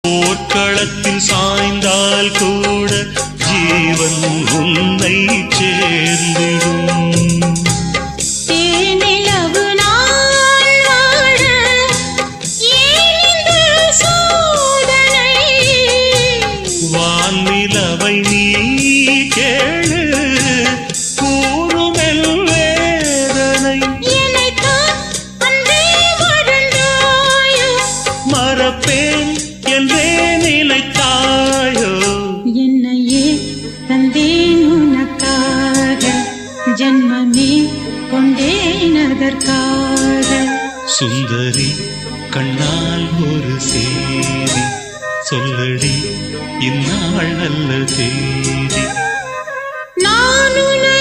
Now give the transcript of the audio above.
போர்க்களத்தில் சாய்ந்தால் கூட ஜீவன் உன்னை சேர்ந்திடும். தேனிலவு நாள் வாழ ஏன் இந்த சோதனை? வான்நிலவை நீ கேளு கூறுமெல் வேதனை. என்னைத்தான் அன்றே மறந்தாயோ, மறப்பேன் என்றே நினைத்தாயோ. என்னையே தந்தேன் உனக்காக, ஜன்மமே கொண்டேன் அதற்காக. சுந்தரி கண்ணால் ஒரு சேதி சொல்லடி, இந்நாள் நல்ல தேதி. நான் உன்னை